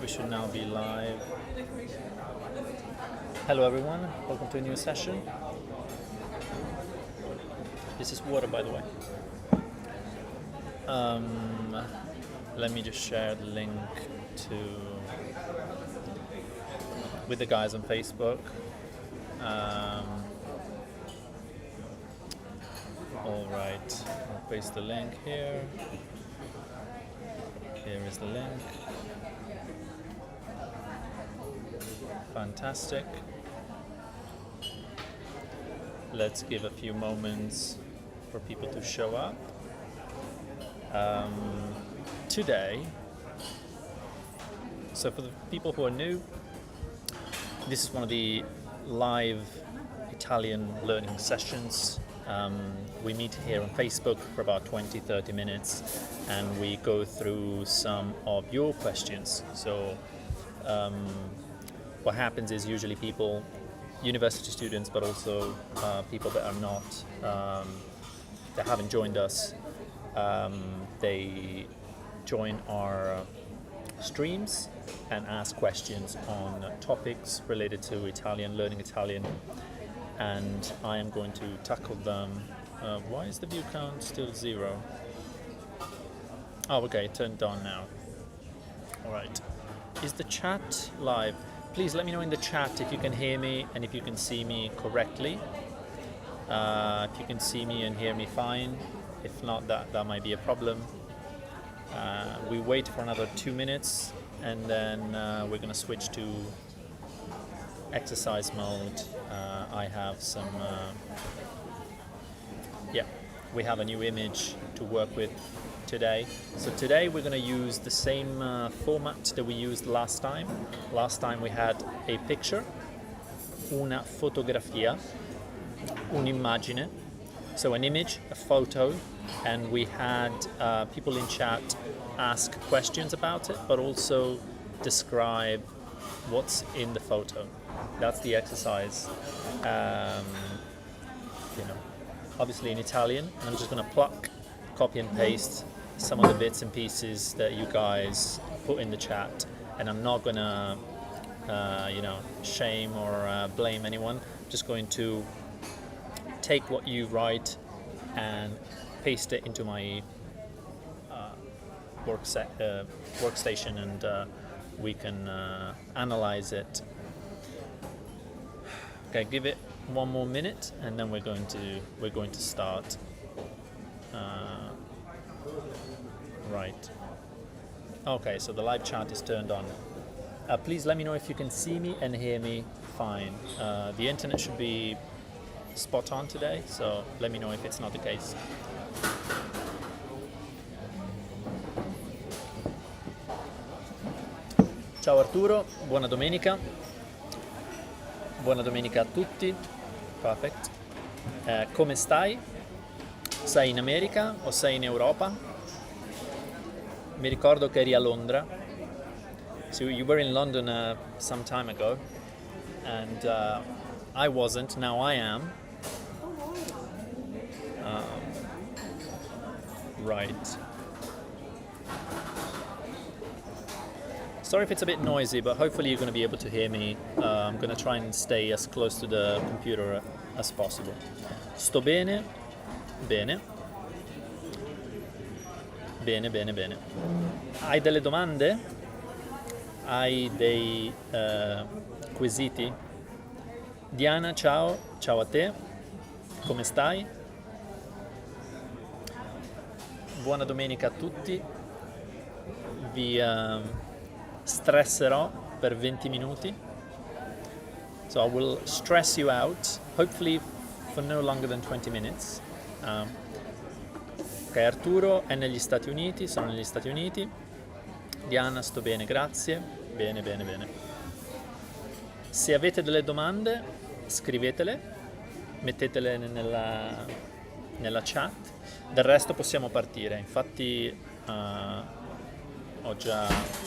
should now be live. Hello everyone, welcome to a new session. This is water, by the way. Let me just share the link with the guys on Facebook. Alright, I'll paste the link here. Here is the link. Fantastic. Let's give a few moments for people to show up. Today, so for the people who are new, this is one of the live Italian learning sessions. We meet here on Facebook for about 20-30 minutes and we go through some of your questions. So what happens is usually people, university students, but also people that are not, that haven't joined us, they join our streams and ask questions on topics related to Italian, learning Italian, and I am going to tackle them. Why is the view count still 0? Oh, okay, it turned on now. Alright. Is the chat live? Please let me know in the chat if you can hear me and if you can see me correctly. If you can see me and hear me fine. If not, that might be a problem. We wait for another 2 minutes and then we're going to switch to exercise mode. I have some, we have a new image to work with today. So today we're going to use the same format that we used last time. Last time we had a picture, una fotografia, un'immagine, so an image, a photo, and we had people in chat ask questions about it, but also describe what's in the photo. That's the exercise. Obviously in Italian, and I'm just going to pluck, copy and paste some of the bits and pieces that you guys put in the chat, and I'm not going to, shame or blame anyone. I'm just going to take what you write and paste it into my workstation, and we can analyze it. Okay, give it one more minute, and then we're going to start. Right. Okay, so the live chat is turned on. Please let me know if you can see me and hear me fine. The internet should be spot on today, so let me know if it's not the case. Ciao Arturo, buona domenica. Buona domenica a tutti. Perfect. Come stai? Sei in America o sei in Europa? Mi ricordo che eri a Londra. So you were in London some time ago, and I wasn't. Now I am. Right. Sorry if it's a bit noisy, but hopefully you're going to be able to hear me. I'm going to try and stay as close to the computer as possible. Sto bene? Bene. Bene, bene, bene. Hai delle domande? Hai dei quesiti? Diana, ciao. Ciao a te. Come stai? Buona domenica a tutti. Vi stresserò per 20 minuti. So I will stress you out, hopefully for no longer than 20 minutes. Ok, Arturo è negli Stati Uniti, sono negli Stati Uniti. Diana, sto bene, grazie. Bene, bene, bene. Se avete delle domande, scrivetele, mettetele nella chat. Del resto possiamo partire. Infatti ho già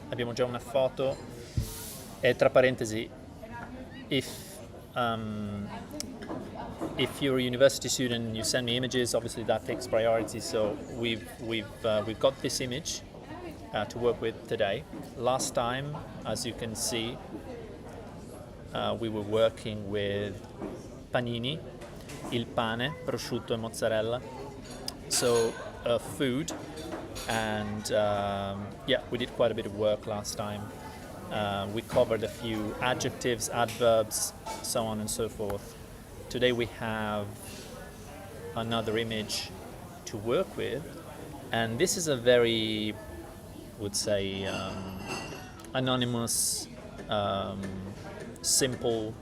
abbiamo già una foto, e tra parentesi, if you're a university student and you send me images, obviously that takes priority. So we've got this image to work with today. Last time, as you can see, we were working with panini, il pane, prosciutto e mozzarella. So food, and yeah, we did quite a bit of work last time. We covered a few adjectives, adverbs, so on and so forth. Today we have another image to work with, and this is a very, would say, anonymous, simple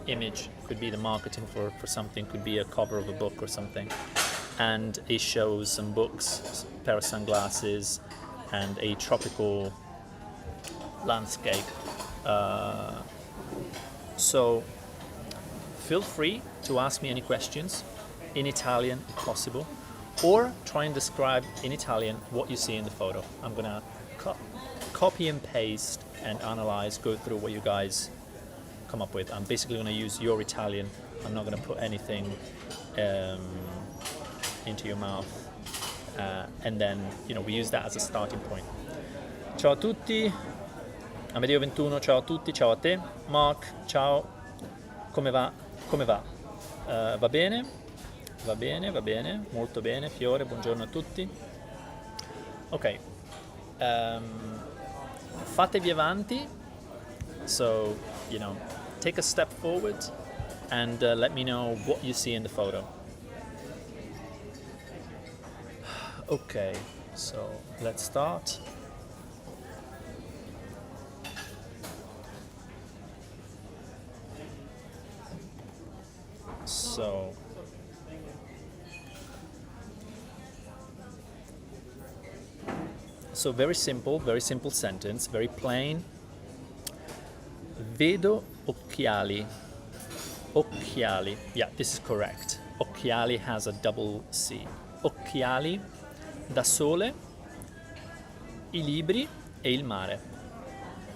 image. Could be the marketing for something, could be a cover of a book or something, and it shows some books, a pair of sunglasses, and a tropical landscape. So feel free to ask me any questions in Italian if possible, or try and describe in Italian what you see in the photo. I'm gonna copy and paste and analyze, go through what you guys come up with. I'm basically gonna use your Italian. I'm not gonna put anything into your mouth, and then we use that as a starting point. Ciao a tutti, Amedeo 21, ciao a tutti, ciao a te, Mark, ciao, come va? Come va? Va bene? Va bene, va bene, molto bene, Fiore, buongiorno a tutti. Ok, fatevi avanti, so, take a step forward and let me know what you see in the photo. Okay, so let's start. So very simple sentence, very plain. Vedo occhiali. Occhiali. Yeah, this is correct. Occhiali has a double C. Occhiali, da sole, i libri e il mare.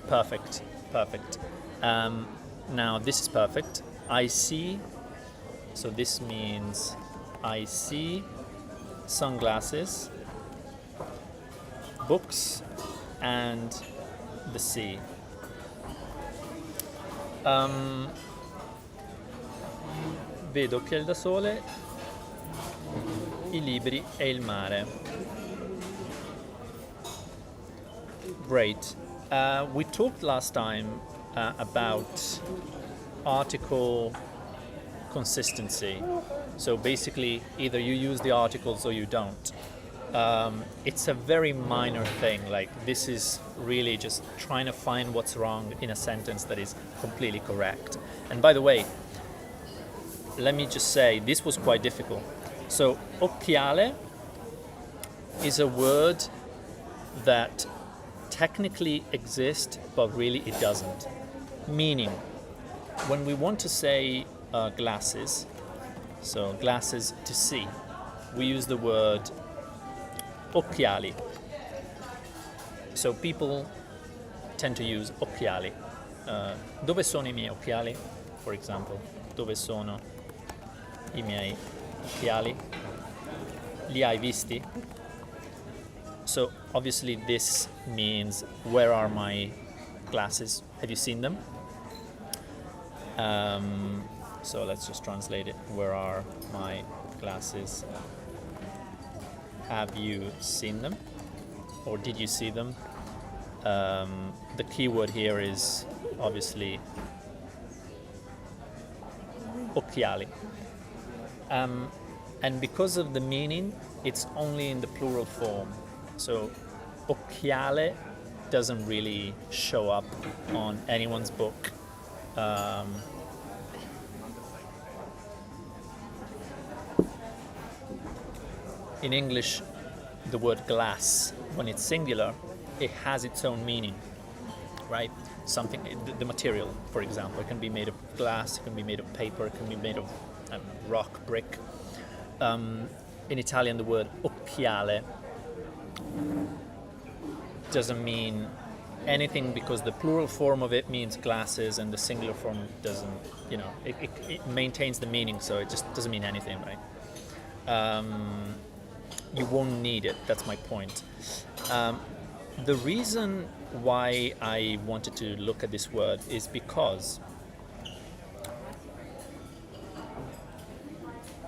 Perfect. Now this is perfect. I see, so this means I see sunglasses, books, and the sea. Vedo occhiali da sole, i libri e il mare. Great. We talked last time about article consistency. So basically, either you use the articles or you don't. It's a very minor thing. Like, this is really just trying to find what's wrong in a sentence that is completely correct. And by the way, let me just say, this was quite difficult. So, occhiale is a word that technically exists, but really it doesn't. Meaning, when we want to say glasses, so glasses to see, we use the word occhiali. So people tend to use occhiali. Dove sono I miei occhiali? For example, dove sono I miei occhiali? Li hai visti? So obviously this means, where are my glasses? Have you seen them? So let's just translate it. Where are my glasses? Have you seen them? Or did you see them? The key word here is obviously occhiali. And because of the meaning, it's only in the plural form. So occhiale doesn't really show up on anyone's book. In English, the word glass, when it's singular, it has its own meaning, right? Something, the material, for example, it can be made of glass, it can be made of paper, it can be made of rock, brick. In Italian, the word occhiale doesn't mean anything, because the plural form of it means glasses and the singular form doesn't, it maintains the meaning, so it just doesn't mean anything, right? you won't need it. That's my point. The reason why I wanted to look at this word is because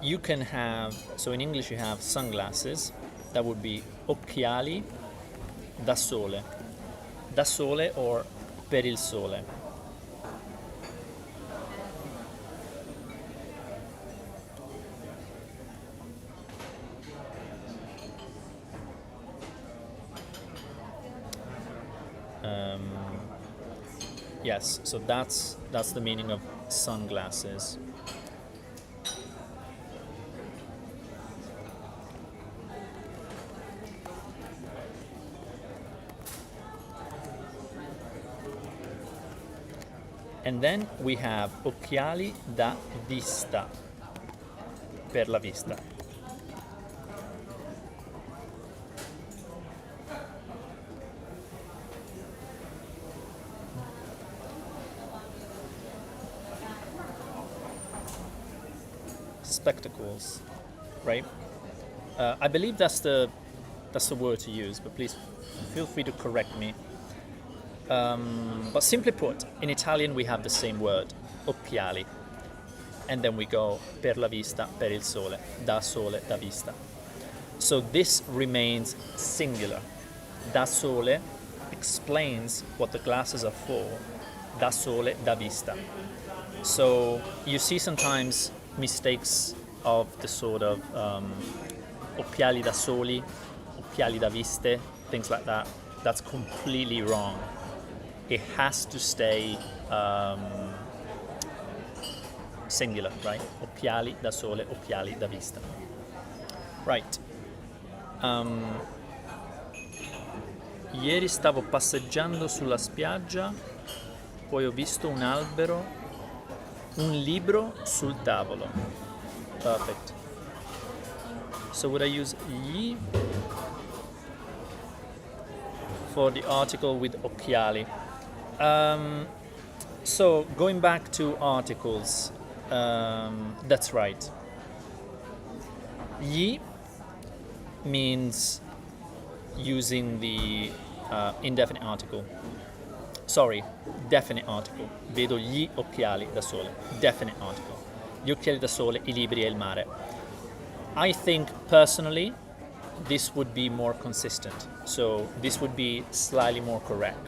you can have, so in English you have sunglasses, that would be occhiali da sole. Da sole or per il sole. Yes, so that's the meaning of sunglasses. And then we have occhiali da vista, per la vista. Spectacles, right? I believe that's the word to use, but please feel free to correct me. But simply put, in Italian we have the same word, occhiali, and then we go per la vista, per il sole, da sole, da vista. So this remains singular. Da sole explains what the glasses are for, da sole, da vista. So you see sometimes mistakes of the sort of occhiali da soli, occhiali da viste, things like that. That's completely wrong. It has to stay singular, right? Occhiali da sole, occhiali da vista. Right. Ieri stavo passeggiando sulla spiaggia, poi ho visto un albero, un libro sul tavolo. Perfect. So would I use gli for the article with occhiali? So going back to articles, that's right. Gli means using the indefinite article. Sorry, definite article. Vedo gli occhiali da sole. Definite article. Gli occhiali da sole, I libri e il mare. I think personally this would be more consistent. So this would be slightly more correct.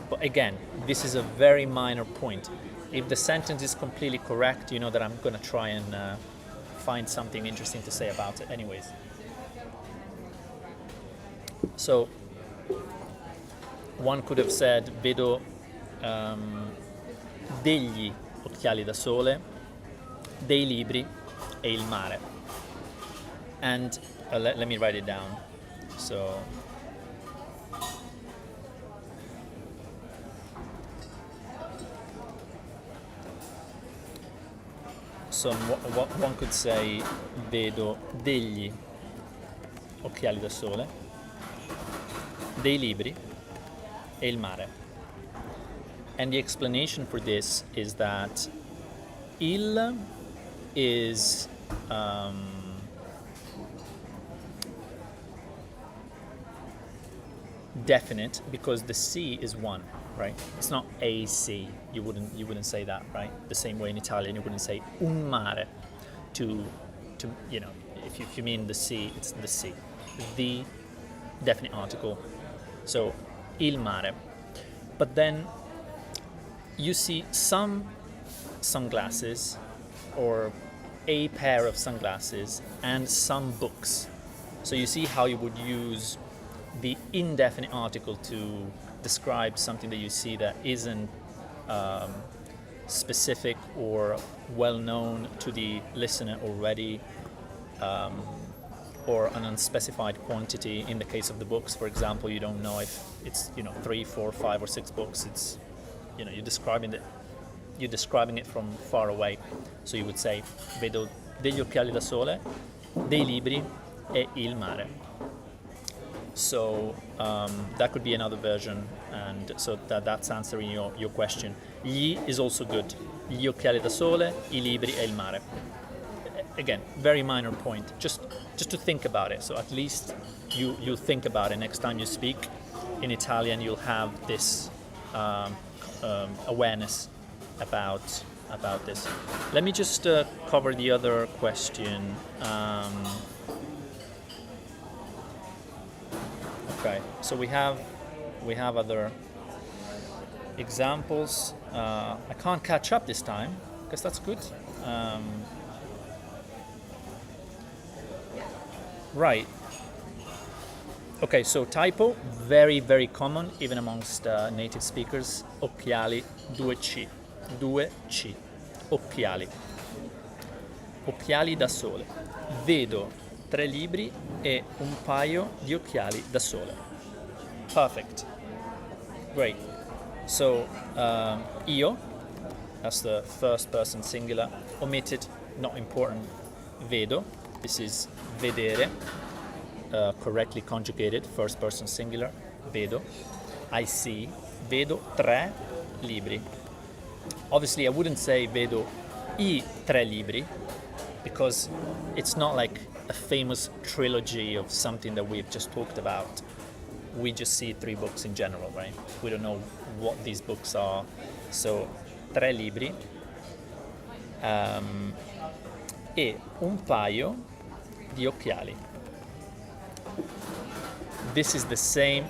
But again, this is a very minor point. If the sentence is completely correct, you know that I'm going to try and find something interesting to say about it anyways. So one could have said vedo degli occhiali da sole, dei libri e il mare. And let me write it down. So one could say vedo degli occhiali da sole, dei libri e il mare. And the explanation for this is that il is definite because the C is one, right? It's not a C. You wouldn't say that, right? The same way in Italian you wouldn't say un mare to you know, if you mean the sea, it's the sea. The definite article. So il mare. But then you see some sunglasses or a pair of sunglasses and some books. So you see how you would use the indefinite article to describe something that you see that isn't specific or well known to the listener already, or an unspecified quantity. In the case of the books, for example, you don't know if it's 3, 4, 5 or 6 books. It's you're describing it from far away. So you would say vedo degli occhiali da sole, dei libri e il mare. So that could be another version, and so that's answering your question. Gli is also good. Gli occhiali da sole, I libri e il mare. again, very minor point, just to think about it. So at least you'll think about it next time you speak in Italian. You'll have this awareness about this. Let me just cover the other question. Okay, so we have other examples. I can't catch up this time, because that's good. Right. Okay, so typo, very, very common, even amongst native speakers. Occhiali, 2C. 2C. Occhiali. Occhiali da sole. Vedo 3 libri e un paio di occhiali da sole. Perfect. Great. So, io, that's the first person singular. Omitted, not important. Vedo, this is vedere, correctly conjugated, first person singular. Vedo. I see. Vedo 3 libri. Obviously, I wouldn't say vedo I 3 libri, because it's not like a famous trilogy of something that we've just talked about. We just see 3 books in general, right? We don't know what these books are. So, 3 libri e un paio di occhiali. This is the same,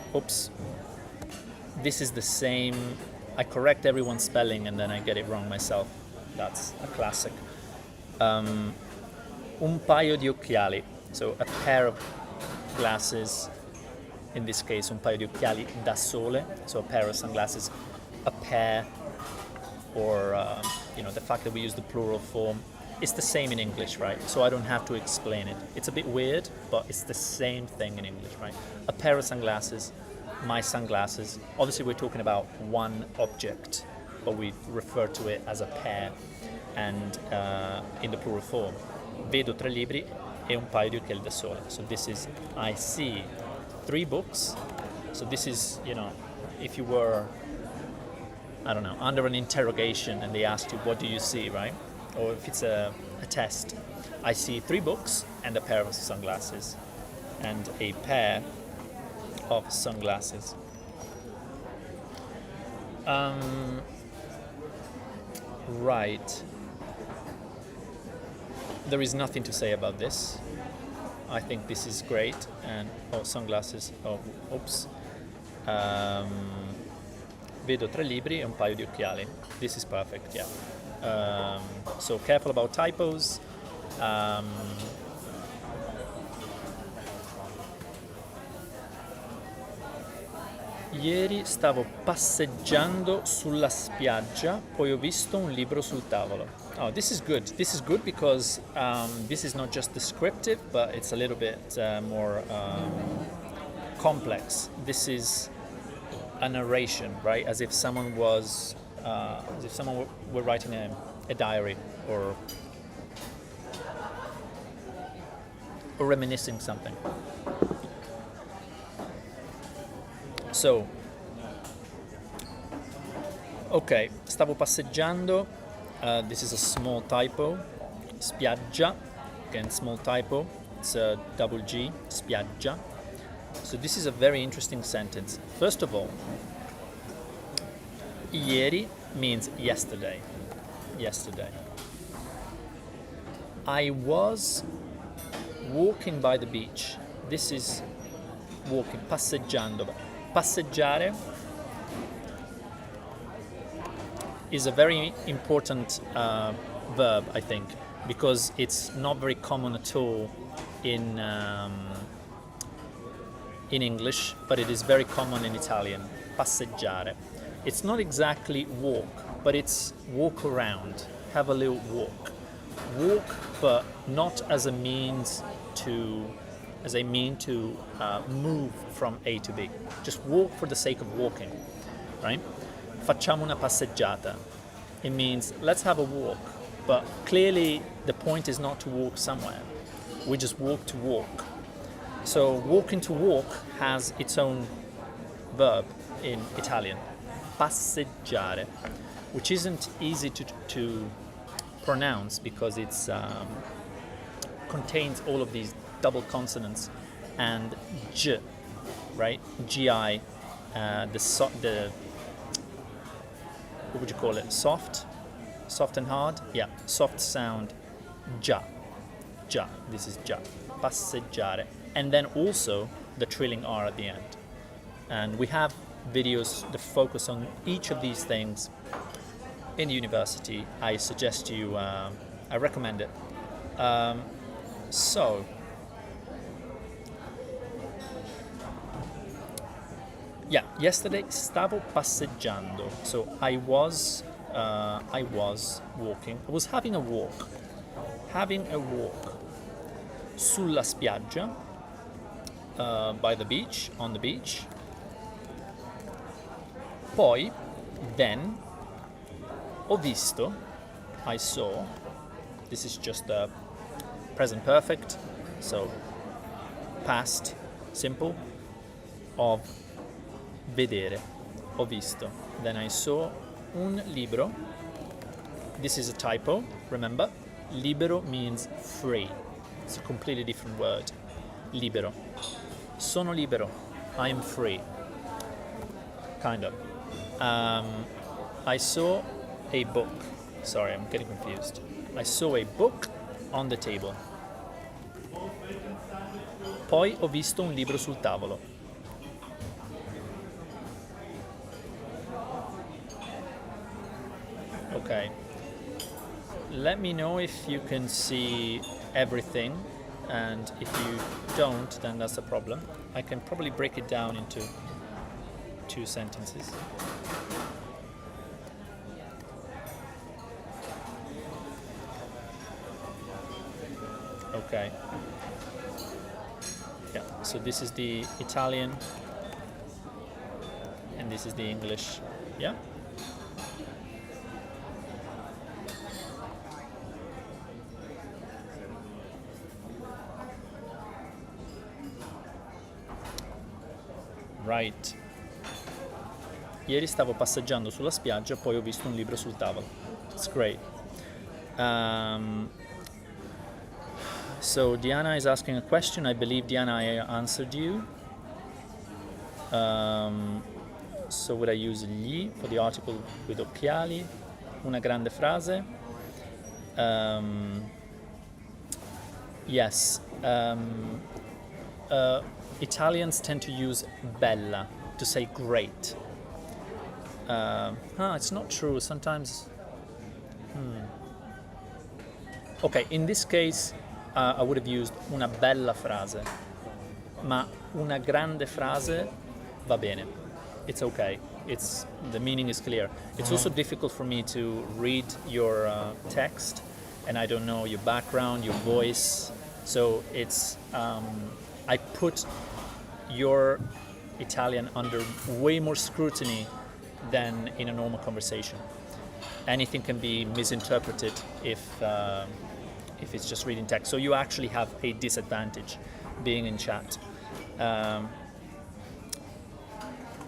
this is the same, I correct everyone's spelling and then I get it wrong myself. That's a classic. Un paio di occhiali, so a pair of glasses, in this case un paio di occhiali da sole, so a pair of sunglasses, a pair, or the fact that we use the plural form, it's the same in English, right? So I don't have to explain it. It's a bit weird, but it's the same thing in English, right? A pair of sunglasses, my sunglasses. Obviously we're talking about one object, but we refer to it as a pair, and in the plural form. Vedo 3 libri e un paio di occhiali da sole. So this is, I see 3 books. So this is, if you were, I don't know, under an interrogation and they asked you, what do you see, right? Or if it's a test. I see 3 books and a pair of sunglasses. And a pair of sunglasses. Right. There is nothing to say about this. I think this is great. And sunglasses. Vedo 3 libri e un paio di occhiali. This is perfect, yeah. So careful about typos. Ieri stavo passeggiando sulla spiaggia, poi ho visto un libro sul tavolo. Oh, this is good. This is good because this is not just descriptive, but it's a little bit more complex. This is a narration, right? As if someone was, were writing a diary or reminiscing something. So, ok, stavo passeggiando. This is a small typo. Spiaggia, again, small typo. It's a double G, spiaggia. So this is a very interesting sentence. First of all, ieri means yesterday. Yesterday. I was walking by the beach. This is walking, passeggiando. Passeggiare is a very important verb, I think, because it's not very common at all in English, but it is very common in Italian. Passeggiare. It's not exactly walk, but it's walk around, have a little walk. Walk, but not as a means to move from A to B. Just walk for the sake of walking, right? Facciamo una passeggiata. It means let's have a walk, but clearly the point is not to walk somewhere. We just walk to walk. So walking to walk has its own verb in Italian, passeggiare, which isn't easy to pronounce because it's contains all of these double consonants, and J, right? GI, the what would you call it? Soft and hard? Yeah, soft sound, già. This is già. Passeggiare. And then also the trilling R at the end. And we have videos that focus on each of these things in the university. I suggest you, I recommend it. So, yeah, yesterday stavo passeggiando. So I was walking. I was having a walk sulla spiaggia, by the beach, on the beach. Poi, then, ho visto, I saw. This is just the present perfect, so past simple of vedere. Ho visto. Then I saw un libro. This is a typo, remember? Libero means free. It's a completely different word. Libero. Sono libero. I am free. Kind of. I saw a book. Sorry, I'm getting confused. I saw a book on the table. Poi ho visto un libro sul tavolo. Okay. Let me know if you can see everything, and if you don't, then that's a problem. I can probably break it down into 2 sentences. Okay. Yeah, so this is the Italian and this is the English. Yeah? Right. Ieri stavo passeggiando sulla spiaggia, poi ho visto un libro sul tavolo. It's great. So Diana is asking a question. I believe, Diana, I answered you. So would I use gli for the article with Occhiali? Una grande frase. Yes. Italians tend to use bella to say great. It's not true. Sometimes. Okay, in this case, I would have used una bella frase, ma una grande frase va bene. It's okay. The meaning is clear. It's also difficult for me to read your text, and I don't know your background, your voice. So it's I put your Italian under way more scrutiny than in a normal conversation. Anything can be misinterpreted if it's just reading text. So you actually have a disadvantage being in chat.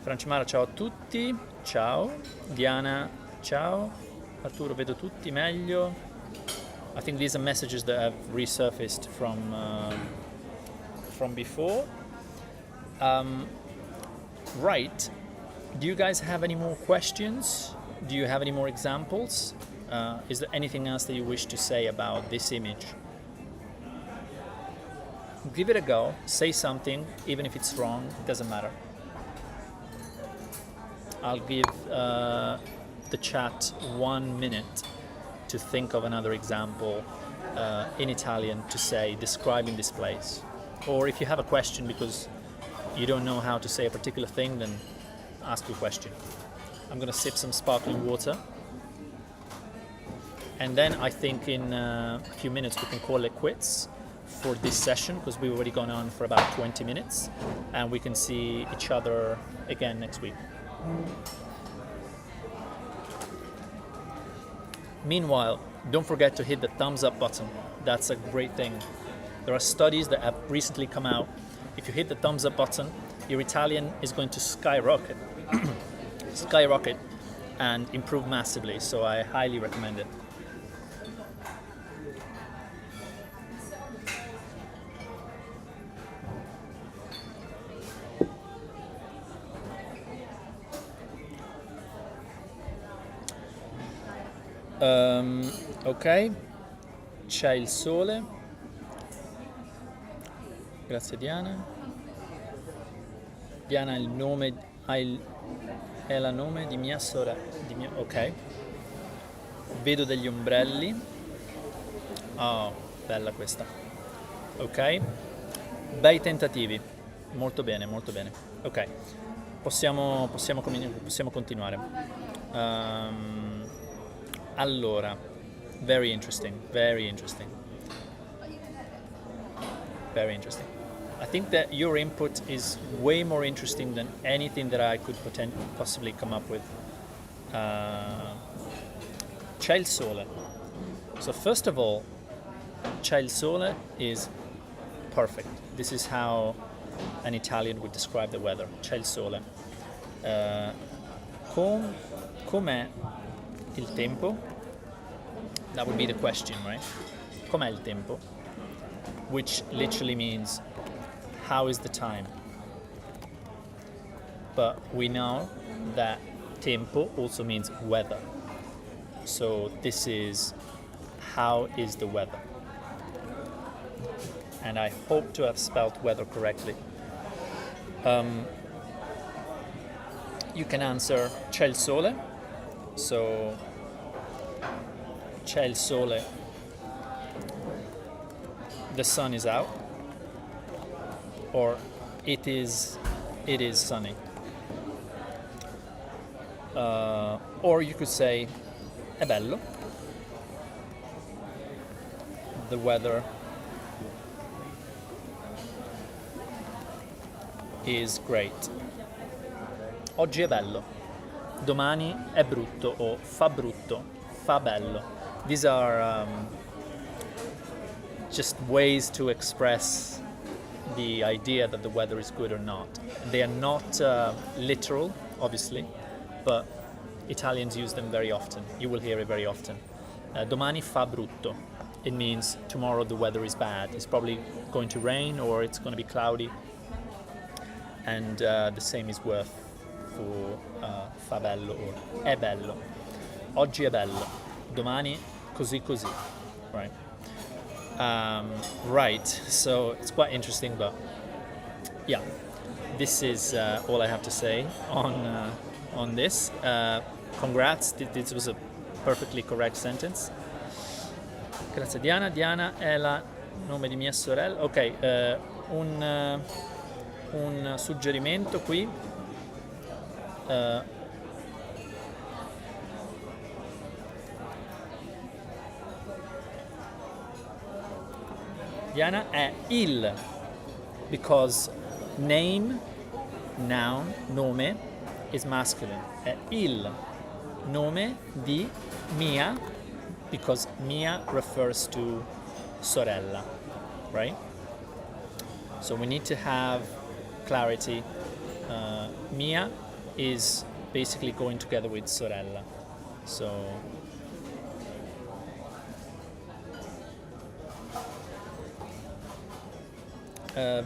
Francimara, ciao a tutti. Ciao. Diana, ciao. Arturo, vedo tutti meglio. I think these are messages that have resurfaced from before. Right. Do you guys have any more questions? Do you have any more examples? Is there anything else that you wish to say about this image? Give it a go. Say something, even if it's wrong. It doesn't matter. I'll give the chat 1 minute to think of another example in Italian to say, describing this place. Or if you have a question because you don't know how to say a particular thing, then ask your question. I'm going to sip some sparkling water. And then I think in a few minutes we can call it quits for this session, because we've already gone on for about 20 minutes and we can see each other again next week. Meanwhile, don't forget to hit the thumbs up button. That's a great thing. There are studies that have recently come out. If you hit the thumbs up button, your Italian is going to skyrocket and improve massively. So I highly recommend it. Ok, c'è il sole. Grazie Diana. Diana è il nome, è il nome di mia sorella. Ok. Vedo degli ombrelli. Oh, bella questa. Ok. Bei tentativi. Molto bene, molto bene. Ok. Possiamo continuare. Allora, very interesting, very interesting. Very interesting. I think that your input is way more interesting than anything that I could possibly come up with. C'è il sole. So first of all, c'è il sole is perfect. This is how an Italian would describe the weather. C'è il sole. Com'è il tempo? That would be the question, right? Com'è il tempo? Which literally means how is the time? But we know that tempo also means weather. So this is how is the weather? And I hope to have spelled weather correctly. You can answer c'è il sole. So c'è il sole. The sun is out. Or it is sunny. Or you could say è bello. The weather is great. Oggi è bello. Domani è brutto o fa brutto, fa bello. These are just ways to express the idea that the weather is good or not. They are not literal, obviously, but Italians use them very often. You will hear it very often. Domani fa brutto. It means tomorrow the weather is bad. It's probably going to rain or it's going to be cloudy. And the same is worth for fa bello or è bello. Oggi è bello. Domani così così. Right. Right. So it's quite interesting, but yeah, this is all I have to say on this. Congrats. This was a perfectly correct sentence. Grazie Diana. Diana è il nome di mia sorella. Ok, un suggerimento qui. Diana è il, because name, noun, nome is masculine. È il nome di mia, because mia refers to sorella, right? So we need to have clarity. Mia is basically going together with sorella. So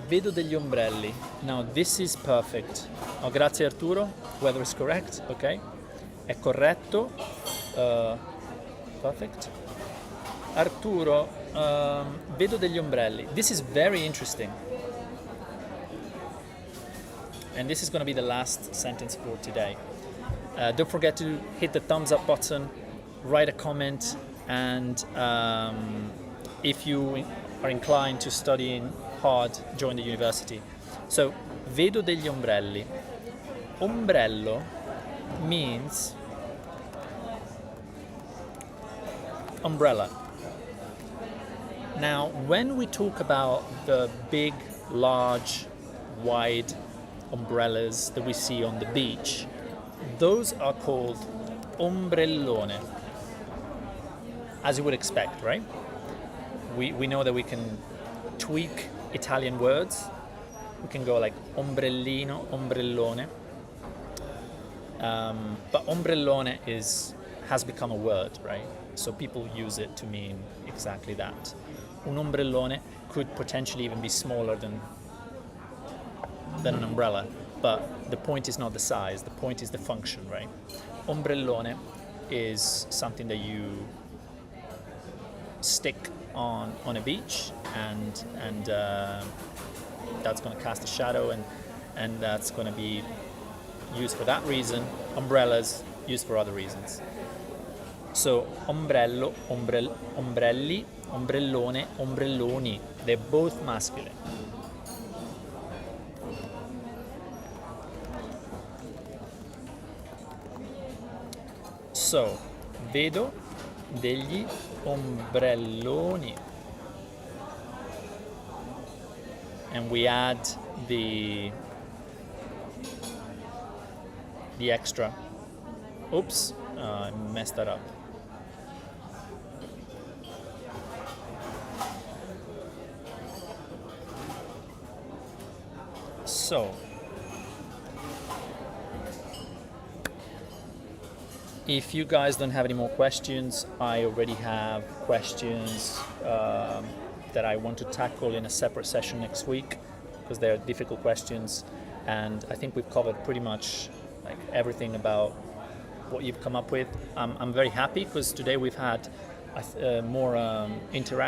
vedo degli ombrelli. Now this is perfect. Oh, grazie Arturo. Weather is correct. Ok. È corretto. Perfect. Arturo, vedo degli ombrelli. This is very interesting. And this is going to be the last sentence for today. Don't forget to hit the thumbs up button, write a comment, and if you are inclined to studying hard, join the university. So, vedo degli ombrelli. Ombrello means umbrella. Now, when we talk about the big, large, wide umbrellas that we see on the beach, those are called ombrellone, as you would expect, right? We know that we can tweak Italian words. We can go like ombrellino, ombrellone. But ombrellone has become a word, right? So people use it to mean exactly that. Un ombrellone could potentially even be smaller than an umbrella, but the point is not the size, the point is the function, right? Ombrellone is something that you stick on a beach, and that's going to cast a shadow, and that's going to be used for that reason. Umbrellas used for other reasons. So ombrello, ombrelli, ombrellone, ombrelloni, they're both masculine. So, vedo degli ombrelloni. And we add the extra. Oops, I messed that up. So, if you guys don't have any more questions, I already have questions that I want to tackle in a separate session next week, because they're difficult questions, and I think we've covered pretty much like everything about what you've come up with. I'm very happy because today we've had more interaction